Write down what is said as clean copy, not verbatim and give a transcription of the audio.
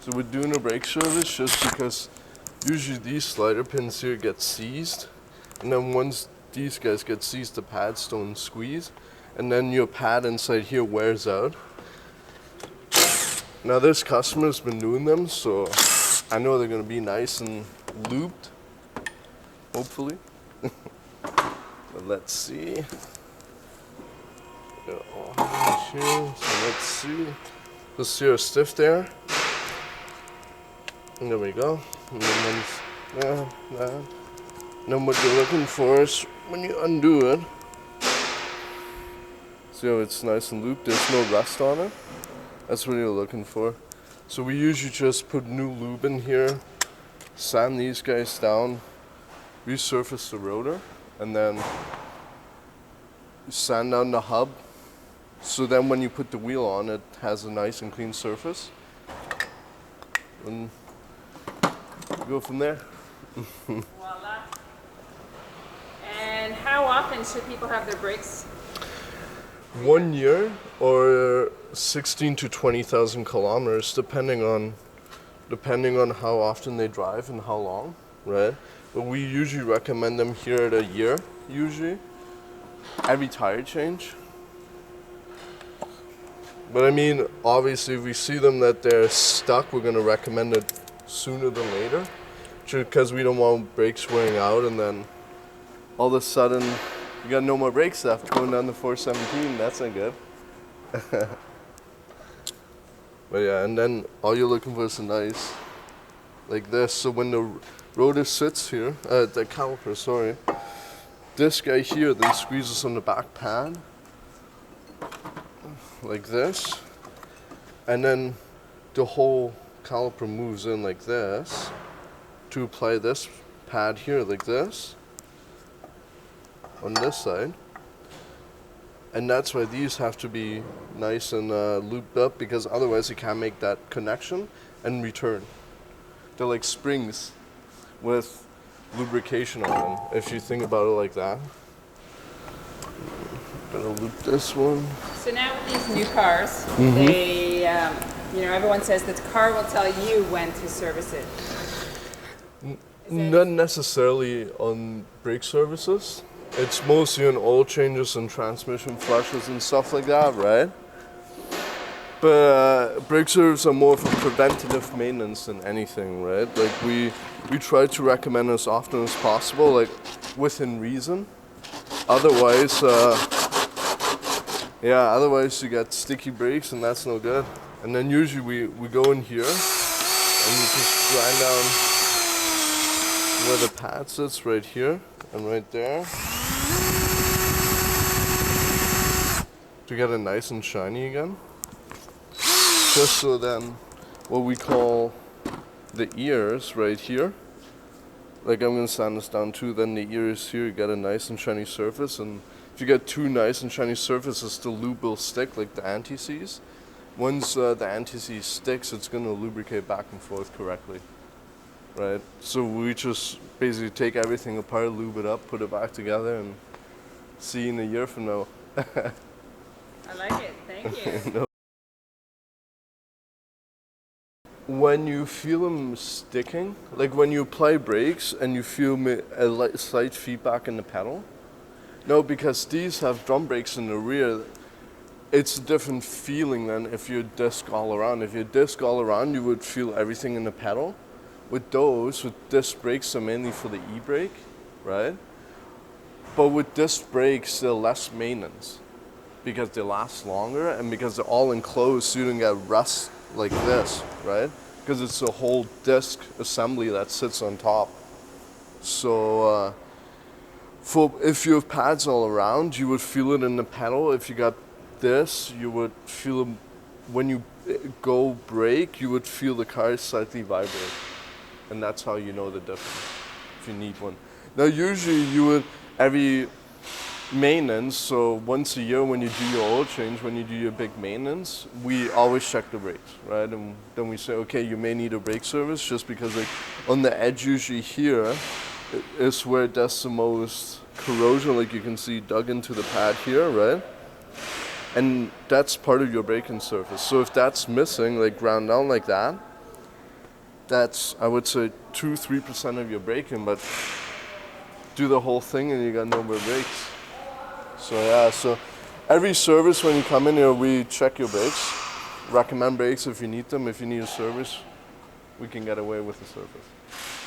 So we're doing a brake service just because usually these slider pins here get seized, and then once these guys get seized, the pads don't squeeze, and then your pad inside here wears out. Now this customer's been doing them, so I know they're gonna be nice and looped, hopefully. But let's see. They're all here, so let's see. Just see how stiff they are. And there we go. And then that. Then what you're looking for is when you undo it. See how it's nice and looped? There's no rust on it. That's what you're looking for. So we usually just put new lube in here, sand these guys down, resurface the rotor, and then sand down the hub. So then when you put the wheel on, it has a nice and clean surface. And go from there. Voila. And how often should people have their brakes? 1 year or 16 to 20,000 kilometers, depending on how often they drive and how long, right? But we usually recommend them here at a year, usually. Every tire change. But I mean, obviously, if we see them that they're stuck, we're gonna recommend it sooner than later, because we don't want brakes wearing out and then all of a sudden you got no more brakes left going down the 417. That's not good. But yeah, and then all you're looking for is a nice, like this. So when the rotor sits here, the caliper, sorry, this guy here then squeezes on the back pad, like this, and then the whole caliper moves in like this to apply this pad here like this on this side. And that's why these have to be nice and looped up, because otherwise you can't make that connection and return. They're like springs with lubrication on them, if you think about it like that. Gonna loop this one. So now with these new cars, they, everyone says that the car will tell you when to service it. Not necessarily on brake services. It's mostly on oil changes and transmission flushes and stuff like that, right? But brake services are more for preventative maintenance than anything, right? Like we try to recommend as often as possible, like within reason. Otherwise, otherwise you get sticky brakes and that's no good. And then usually we go in here and we just grind down where the pad sits, right here and right there, to get it nice and shiny again. Just so then what we call the ears right here, like I'm gonna sand this down too, then the ears here, you get a nice and shiny surface, and if you get two nice and shiny surfaces, the lube will stick like the anti-seize. Once the anti-seize sticks, it's gonna lubricate back and forth correctly, right? So we just basically take everything apart, lube it up, put it back together, and see you in a year from now. I like it, thank you. No. When you feel them sticking, like when you apply brakes and you feel a slight feedback in the pedal, no, because these have drum brakes in the rear, it's a different feeling than if you disc all around. If you disc all around, you would feel everything in the pedal. With disc brakes, they're mainly for the e-brake, right? But with disc brakes, they're less maintenance because they last longer and because they're all enclosed, so you don't get rust like this, right? Because it's a whole disc assembly that sits on top. So if you have pads all around, you would feel it in the pedal. If you got this, you would feel them when you go brake, you would feel the car slightly vibrate. And that's how you know the difference, if you need one. Now usually you would, every maintenance, so once a year when you do your oil change, when you do your big maintenance, we always check the brakes, right? And then we say, okay, you may need a brake service, just because like on the edge usually here is where it does the most corrosion, like you can see dug into the pad here, right? And that's part of your braking surface. So if that's missing, like ground down like that, that's, I would say, 2-3% of your braking, but do the whole thing and you got no more brakes. So yeah, so every service when you come in here, we check your brakes, recommend brakes if you need them. If you need a service, we can get away with the service.